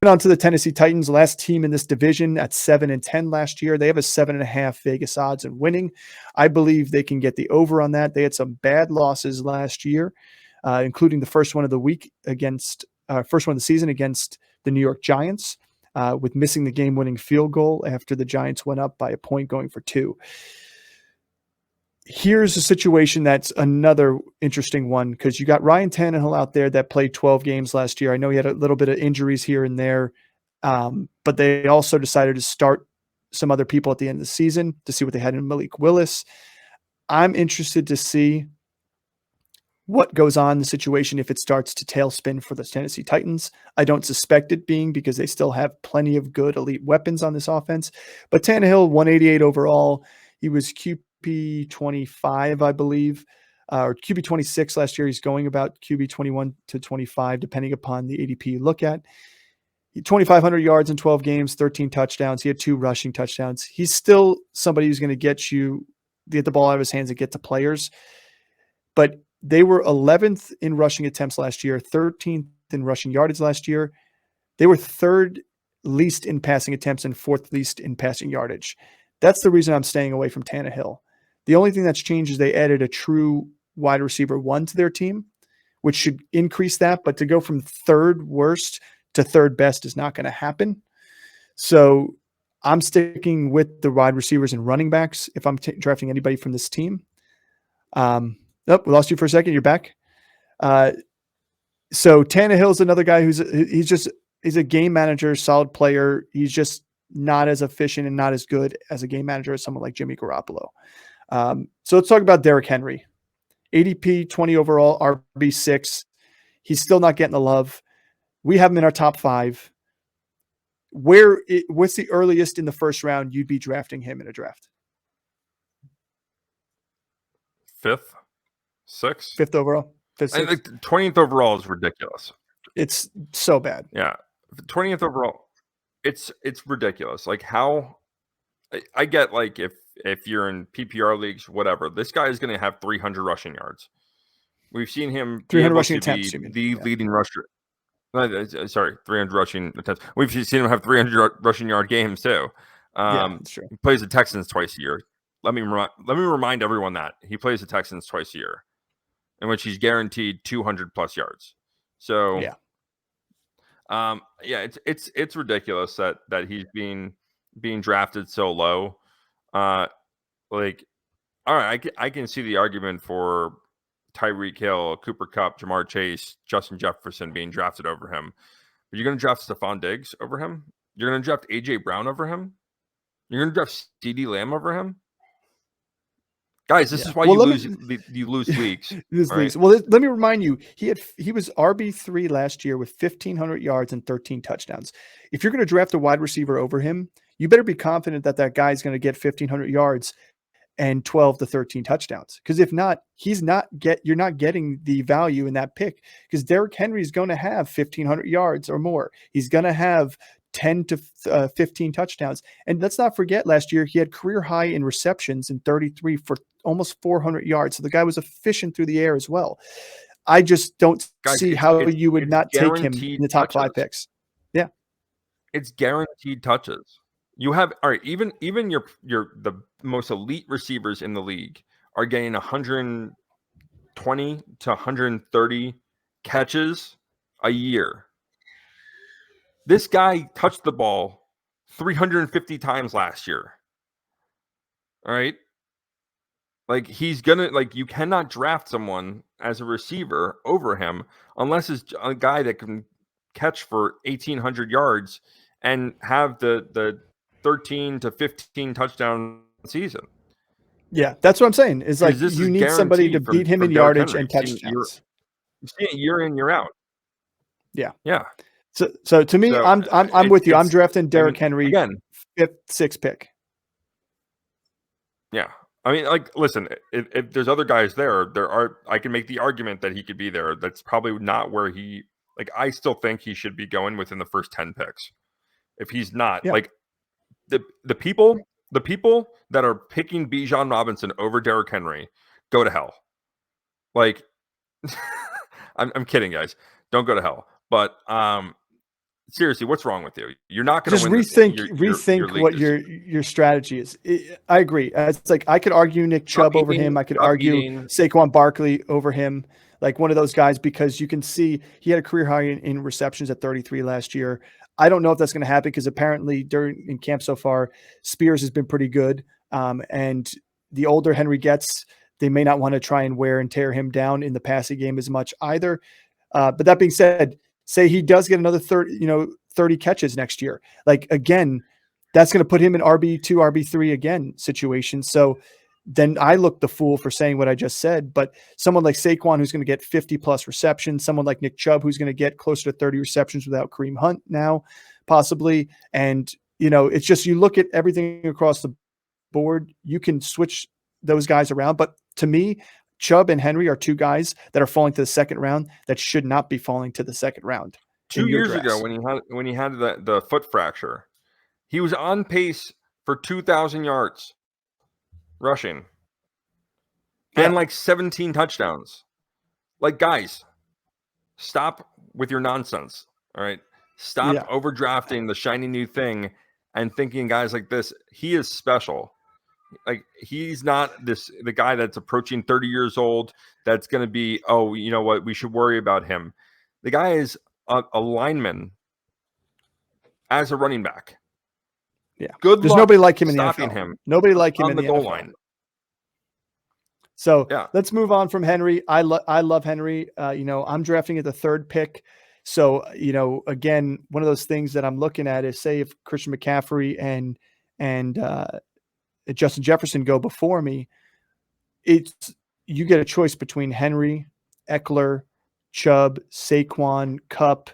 on to the Tennessee Titans, last team in this division at 7-10 last year. They have a 7.5 Vegas odds in winning. I believe they can get the over on that. They had some bad losses last year, including the first one of the season against the New York Giants, with missing the game-winning field goal after the Giants went up by a point going for 2. Here's a situation that's another interesting one, because you got Ryan Tannehill out there that played 12 games last year. I know he had a little bit of injuries here and there, but they also decided to start some other people at the end of the season to see what they had in Malik Willis. I'm interested to see what goes on in the situation if it starts to tailspin for the Tennessee Titans. I don't suspect it being, because they still have plenty of good elite weapons on this offense. But Tannehill, 188 overall. He was QB 25, I believe, or QB 26 last year. He's going about QB 21 to 25, depending upon the ADP you look at. 2,500 yards in 12 games, 13 touchdowns. He had 2 rushing touchdowns. He's still somebody who's going to get the ball out of his hands and get to players. But they were 11th in rushing attempts last year, 13th in rushing yardage last year. They were 3rd least in passing attempts and 4th least in passing yardage. That's the reason I'm staying away from Tannehill. The only thing that's changed is they added a true wide receiver 1 to their team, which should increase that. But to go from 3rd worst to 3rd best is not going to happen. So I'm sticking with the wide receivers and running backs if I'm drafting anybody from this team. We lost you for a second. You're back. So Tannehill's another guy he's a game manager, solid player. He's just not as efficient and not as good as a game manager as someone like Jimmy Garoppolo. So let's talk about Derrick Henry. ADP 20 overall, RB6. He's still not getting the love. We have him in our top 5. What's the earliest in the first round you'd be drafting him in a draft? 5th, 6th, 5th overall. 5th, 6th. 20th overall is ridiculous. It's so bad. Yeah, 20th overall, it's ridiculous. Like, how? I get, like, if you're in PPR leagues, whatever, this guy is going to have 300 rushing yards. We've seen him 300 rushing attempts. Leading rusher. 300 rushing attempts. We've seen him have 300 rushing yard games too. That's true. He plays the Texans twice a year. Let me remind everyone that he plays the Texans twice a year, in which he's guaranteed 200 plus yards. So it's ridiculous that he's being drafted so low. Like, all right, I can see the argument for Tyreek Hill, Cooper Kupp, Jamar Chase, Justin Jefferson being drafted over him. But you're going to draft Stephon Diggs over him? You're going to draft A.J. Brown over him? You're going to draft CeeDee Lamb over him? Guys, this is why you lose weeks. Right? Well, let me remind you, he was RB3 last year with 1,500 yards and 13 touchdowns. If you're going to draft a wide receiver over him, you better be confident that guy's going to get 1,500 yards and 12 to 13 touchdowns. Because if not, you're not getting the value in that pick, because Derrick Henry is going to have 1,500 yards or more. He's going to have 10 to 15 touchdowns. And let's not forget, last year he had career high in receptions in 33 for almost 400 yards. So the guy was efficient through the air as well. I just don't see how you would not take him in the top 5 picks. Yeah. It's guaranteed touches. You have, all right, even the most elite receivers in the league are getting 120 to 130 catches a year. This guy touched the ball 350 times last year. All right. Like, you cannot draft someone as a receiver over him unless it's a guy that can catch for 1,800 yards and have the 13 to 15 touchdown season. Yeah, that's what I'm saying. Is like, you need somebody to beat him in yardage and touchdowns. You see it year in, year out. Yeah. Yeah. So to me, I'm with you. I'm drafting Derrick Henry again, 5th, 6th pick. Yeah. I mean, like, listen, if there's other guys I can make the argument that he could be there. That's probably not where I still think he should be going within the first 10 picks. If he's not, like, the people that are picking Bijan Robinson over Derrick Henry, go to hell. Like, I'm kidding, guys. Don't go to hell. But seriously, what's wrong with you? You're not going to Just win rethink league what this year. your strategy is. I agree. It's like I could argue Nick Chubb over him. I could argue Saquon Barkley over him, like one of those guys, because you can see he had a career high in receptions at 33 last year. I don't know if that's going to happen because apparently in camp so far, Spears has been pretty good. And the older Henry gets, they may not want to try and wear and tear him down in the passing game as much either. But that being said, say he does get another 30 catches next year. Like, again, that's going to put him in RB2, RB3 again situation. So then I look the fool for saying what I just said. But someone like Saquon, who's going to get 50 plus receptions, someone like Nick Chubb, who's going to get closer to 30 receptions without Kareem Hunt now, possibly. And, it's just, you look at everything across the board, you can switch those guys around. But to me, Chubb and Henry are two guys that are falling to the second round that should not be falling to the second round. 2 years ago, when he had the foot fracture, he was on pace for 2,000 yards rushing and like 17 touchdowns. Like, guys, stop with your nonsense. All right, stop overdrafting the shiny new thing and thinking guys like this. He is special. Like, he's not the guy that's approaching 30 years old that's going to be, oh, you know what, we should worry about him. The guy is a lineman as a running back. Yeah. Good There's luck nobody like him in the stopping NFL. him. Nobody like him on in the the goal NFL. line. So let's move on from Henry. I love Henry. I'm drafting at the third pick. So, again, one of those things that I'm looking at is, say if Christian McCaffrey and Justin Jefferson go before me, you get a choice between Henry, Eckler, Chubb, Saquon, Kupp,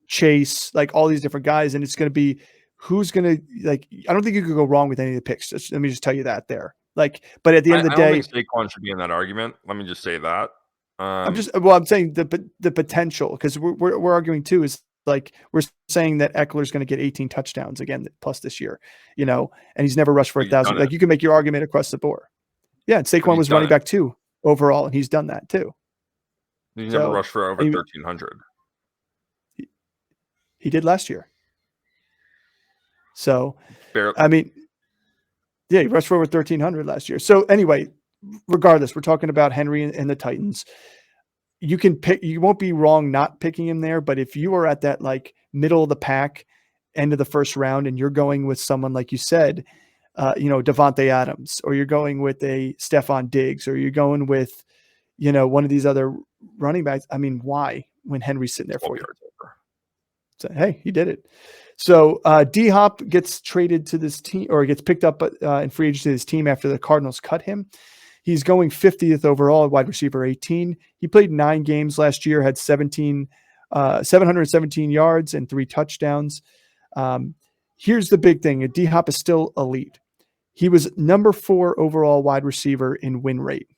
Chase, like all these different guys. And it's going to be who's going to, like, I don't think you could go wrong with any of the picks. Let me just tell you that there. Like, but at the end of the day, I don't think Saquon should be in that argument. Let me just say that. I'm saying the potential, because we're arguing too, is like, we're saying that Eckler's going to get 18 touchdowns again plus this year, and he's never rushed for 1,000. Like, you can make your argument across the board. Yeah. And Saquon was running back 2 overall, and he's done that too. He's never rushed for over 1,300. He did last year. So, barely. I mean, yeah, he rushed for over 1,300 last year. So anyway, regardless, we're talking about Henry and the Titans. You can pick, you won't be wrong not picking him there, but if you are at that like middle of the pack, end of the first round, and you're going with someone like you said, Devontae Adams, or you're going with a Stephon Diggs, or you're going with, one of these other running backs. I mean, why when Henry's sitting there for you? So, hey, he did it. So D-Hop gets traded to this team, or gets picked up in free agency to his team after the Cardinals cut him. He's going 50th overall at wide receiver 18. He played 9 games last year, had 717 yards and 3 touchdowns. Here's the big thing. D-Hop is still elite. He was number 4 overall wide receiver in win rate.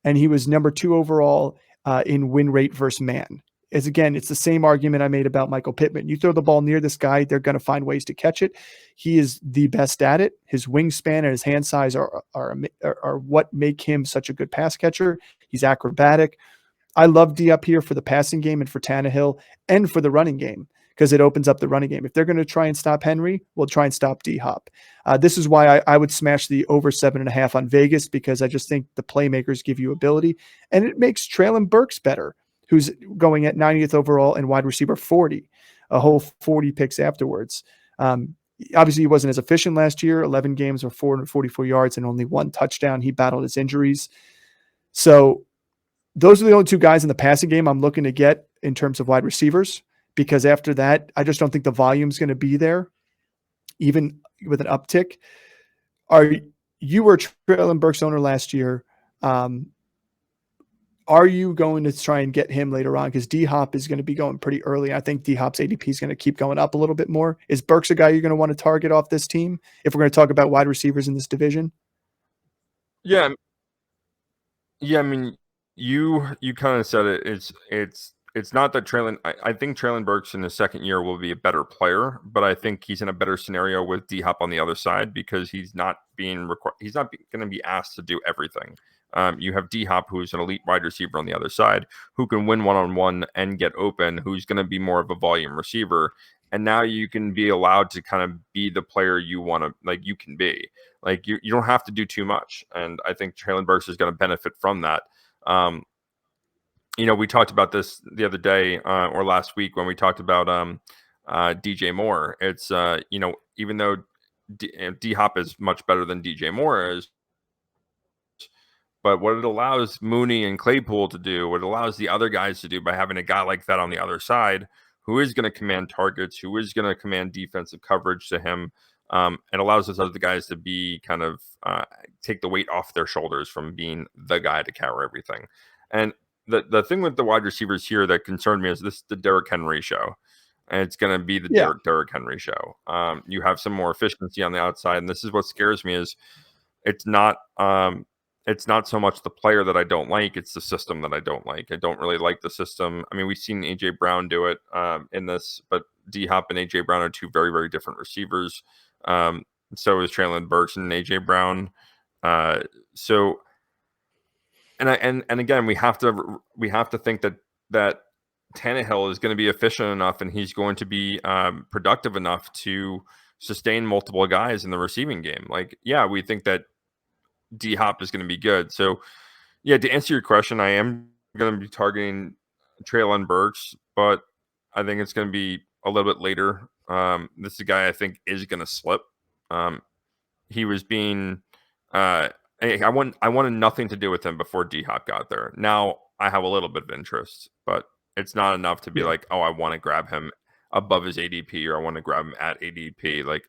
And he was number 2 overall in win rate versus man. It's the same argument I made about Michael Pittman. You throw the ball near this guy, they're going to find ways to catch it. He is the best at it. His wingspan and his hand size are what make him such a good pass catcher. He's acrobatic. I love D up here for the passing game and for Tannehill and for the running game, because it opens up the running game. If they're going to try and stop Henry, we'll try and stop D-Hop. This is why I would smash the over 7.5 on Vegas, because I just think the playmakers give you ability, and it makes Treylon Burks better, who's going at 90th overall and wide receiver 40, a whole 40 picks afterwards. Obviously, he wasn't as efficient last year. 11 games or 444 yards and only 1 touchdown. He battled his injuries. So those are the only 2 guys in the passing game I'm looking to get in terms of wide receivers, because after that, I just don't think the volume is going to be there, even with an uptick. You were a Treylon Burks owner last year. Are you going to try and get him later on? Because D-Hop is going to be going pretty early. I think D-Hop's ADP is going to keep going up a little bit more. Is Burks a guy you're going to want to target off this team if we're going to talk about wide receivers in this division? Yeah. I mean, you kind of said it. It's it's not that I think Treylon Burks in his second year will be a better player, but I think he's in a better scenario with D Hop on the other side because he's not going to be asked to do everything. You have D Hop, who's an elite wide receiver on the other side, who can win one-on-one and get open, who's going to be more of a volume receiver. And now you can be allowed to kind of be the player you want to, like you can be. Like you don't have to do too much. And I think Treylon Burks is going to benefit from that. We talked about this the other day or last week when we talked about DJ Moore. It's, even though D Hop is much better than DJ Moore is, but what it allows Mooney and Claypool to do, what it allows the other guys to do by having a guy like that on the other side who is going to command targets, who is going to command defensive coverage to him, it allows those other guys to be kind of take the weight off their shoulders from being the guy to carry everything. And the thing with the wide receivers here that concerned me is the Derrick Henry show. And it's going to be the Derrick Henry show. You have some more efficiency on the outside. And this is what scares me is it's not so much the player that I don't like. It's the system that I don't like. I don't really like the system. I mean, we've seen A.J. Brown do it in this, but D-Hop and A.J. Brown are two very, very different receivers. So is Treylon Burks and A.J. Brown. And again, we have to think that Tannehill is going to be efficient enough and he's going to be productive enough to sustain multiple guys in the receiving game. Like, yeah, we think that D-Hop is going to be good. So, yeah, to answer your question, I am going to be targeting Treylon Burks, but I think it's going to be a little bit later. This is a guy I think is going to slip. He was being I wanted nothing to do with him before D-Hop got there. Now I have a little bit of interest, but it's not enough to be like, oh, I want to grab him above his ADP or I want to grab him at ADP. Like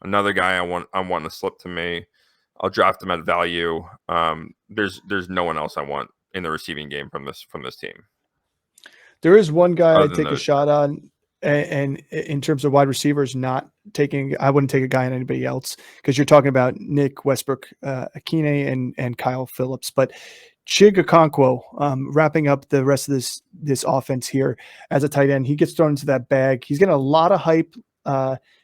another guy I want to slip to me. I'll draft him at value. There's no one else I want in the receiving game from this team. There is one guy I'd take a shot on, and in terms of wide receivers, I wouldn't take a guy on anybody else because you're talking about Nick Westbrook, Akine, and Kyle Phillips. But Chig Okonkwo, wrapping up the rest of this offense here as a tight end, he gets thrown into that bag. He's getting a lot of hype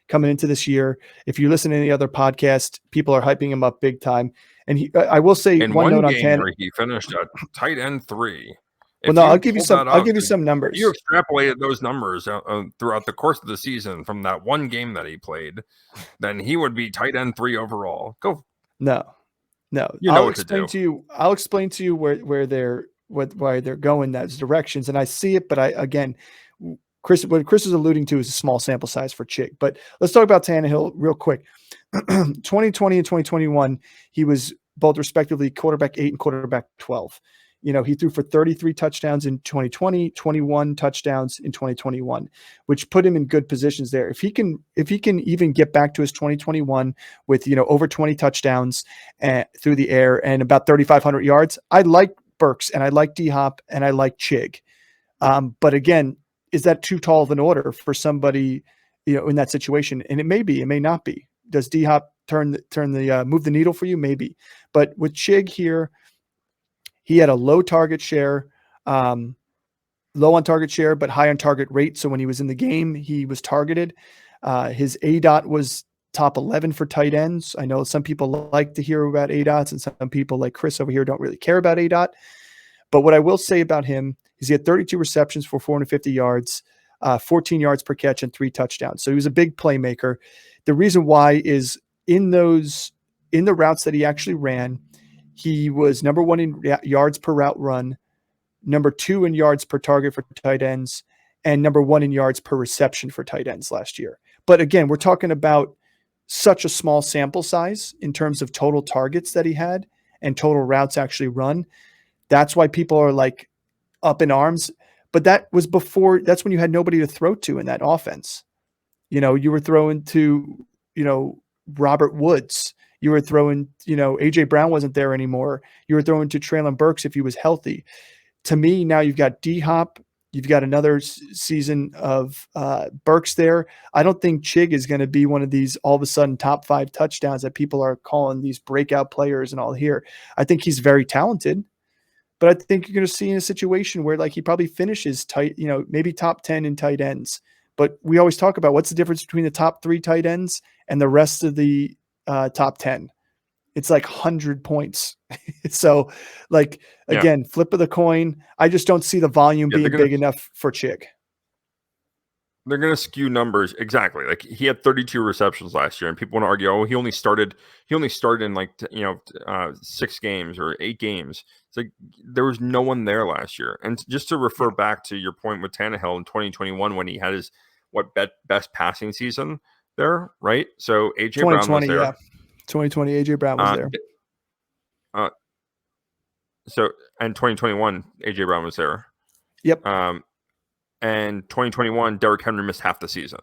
coming into this year. If you listen to any other podcast, people are hyping him up big time. And I will say in one game where he finished at tight end 3. Well, no, I'll give you some numbers. You extrapolated those numbers throughout the course of the season from that one game that he played, then he would be tight end 3 overall. Go. No. I'll explain to you why they're going those directions, and I see it. But what Chris is alluding to is a small sample size for Chick. But let's talk about Tannehill real quick. 2020 and 2021, he was both respectively quarterback 8 and quarterback 12. He threw for 33 touchdowns in 2020, 21 touchdowns in 2021, which put him in good positions there. If he can even get back to his 2021 with, over 20 touchdowns through the air and about 3,500 yards, I like Burks and I like D-Hop and I like Chig. But again, is that too tall of an order for somebody, in that situation? And it may be, it may not be. Does D-Hop move the needle for you? Maybe. But with Chig here, he had a low target share, low on target share, but high on target rate. So when he was in the game, he was targeted. His ADOT was top 11 for tight ends. I know some people like to hear about ADOTs and some people like Chris over here don't really care about ADOT. But what I will say about him is he had 32 receptions for 450 yards, 14 yards per catch and 3 touchdowns. So he was a big playmaker. The reason why is in the routes that he actually ran, he was number 1 in yards per route run, number 2 in yards per target for tight ends, and number 1 in yards per reception for tight ends last year. But again, we're talking about such a small sample size in terms of total targets that he had and total routes actually run. That's why people are like up in arms. But that's when you had nobody to throw to in that offense. You were throwing to, Robert Woods. You were throwing, A.J. Brown wasn't there anymore. You were throwing to Treylon Burks if he was healthy. To me, now you've got D-Hop. You've got another season of Burks there. I don't think Chig is going to be one of these all of a sudden top 5 touchdowns that people are calling these breakout players and all here. I think he's very talented, but I think you're going to see in a situation where like he probably finishes tight, maybe top 10 in tight ends. But we always talk about what's the difference between the top 3 tight ends and the rest of the top 10. It's like 100 points. So, like, again, flip of the coin. I just don't see the volume being big enough for Chig. They're going to skew numbers. Exactly. Like he had 32 receptions last year, and people want to argue, oh, he only started in like, 6 games or 8 games. It's like there was no one there last year. And just to refer back to your point with Tannehill in 2021, when he had his best passing season there, right? So AJ Brown was there. 2020 AJ Brown was there. So and 2021 AJ Brown was there. Yep. And 2021 Derrick Henry missed half the season.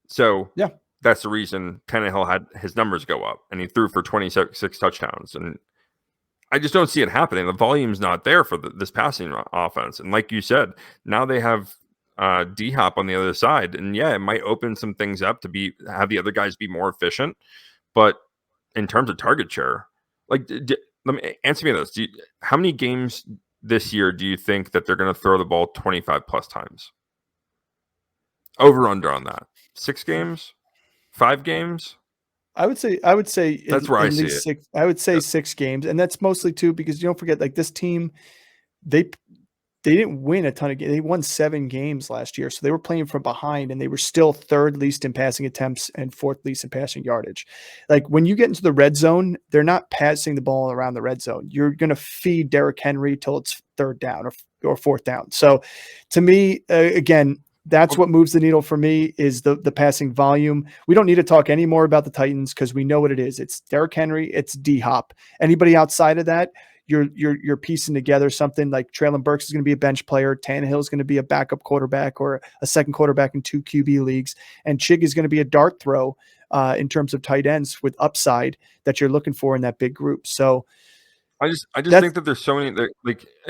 So that's the reason Tannehill had his numbers go up, and he threw for 26 touchdowns. And I just don't see it happening. The volume's not there for this passing offense. And like you said, now they have D-Hop on the other side, and it might open some things up to have the other guys be more efficient. But in terms of target share, like, let me answer me this: how many games this year do you think that they're going to throw the ball 25 plus times? Over under on that? 6 games? 5 games? I would say that's where I see it. 6. I would say 6 games, and that's mostly too because you don't forget, like, this team, they didn't win a ton of games. They won 7 games last year, so they were playing from behind, and they were still 3rd least in passing attempts and 4th least in passing yardage. Like, when you get into the red zone, they're not passing the ball around the red zone. You're going to feed Derrick Henry till it's 3rd down or 4th down. So, to me, again, that's what moves the needle for me is the passing volume. We don't need to talk any more about the Titans because we know what it is. It's Derrick Henry. It's D-Hop. Anybody outside of that, you're piecing together something like Treylon Burks is going to be a bench player. Tannehill is going to be a backup quarterback or a second quarterback in 2 QB leagues. And Chig is going to be a dart throw in terms of tight ends with upside that you're looking for in that big group. So I just think that there's so many,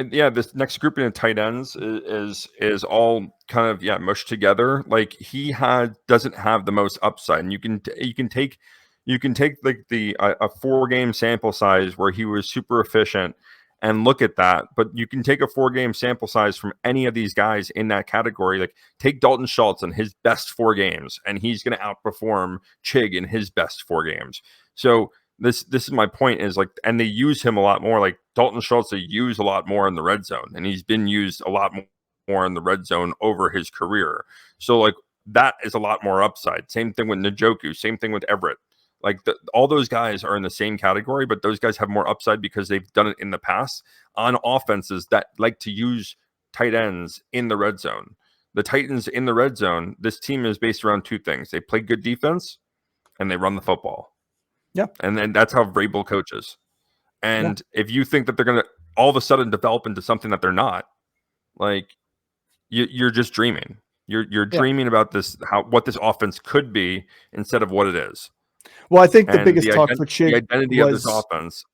this next grouping of tight ends is all kind of mushed together. Like he doesn't have the most upside, and you can take like a 4-game sample size where he was super efficient and look at that, but you can take a 4-game sample size from any of these guys in that category. Like take Dalton Schultz in his best 4 games, and he's going to outperform Chig in his best 4 games. So this is my point is like, and they use him a lot more. Like Dalton Schultz, they use a lot more in the red zone, and he's been used a lot more in the red zone over his career. So like that is a lot more upside. Same thing with Njoku. Same thing with Everett. Like all those guys are in the same category, but those guys have more upside because they've done it in the past on offenses that like to use tight ends in the red zone. The Titans in the red zone, this team is based around 2 things. They play good defense and they run the football. Yeah. And then that's how Vrabel coaches. And if you think that they're going to all of a sudden develop into something that they're not, like you're just dreaming. You're dreaming about what this offense could be instead of what it is. Well, I think the biggest talk for Chig, the identity of this offense.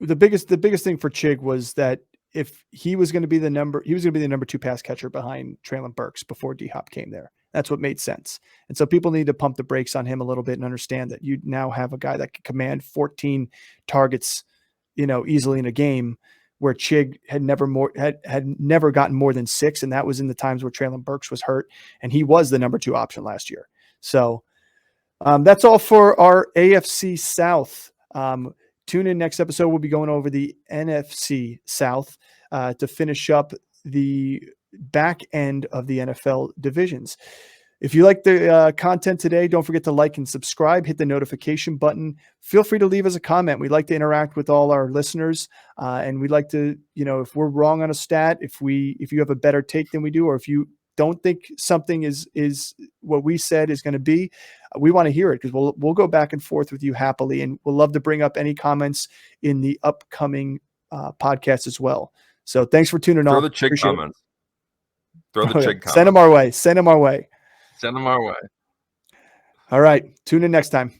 The biggest thing for Chig was that if he was going to be the number 2 pass catcher behind Treylon Burks before D-Hop came there. That's what made sense. And so people need to pump the brakes on him a little bit and understand that you now have a guy that can command 14 targets, easily in a game, where Chig had never gotten more than 6, and that was in the times where Treylon Burks was hurt, and he was the number 2 option last year. So that's all for our AFC South. Tune in next episode. We'll be going over the NFC South to finish up the back end of the NFL divisions. If you like the content today, don't forget to like and subscribe, hit the notification button. Feel free to leave us a comment. We'd like to interact with all our listeners. And we'd like to, if we're wrong on a stat, if you have a better take than we do, or if you don't think something is what we said is going to be, we want to hear it, because we'll go back and forth with you happily. And we'll love to bring up any comments in the upcoming podcast as well. So thanks for tuning Throw on. The Chig comments. Throw the Chig comments. Send them our way. Send them our way. All right. Tune in next time.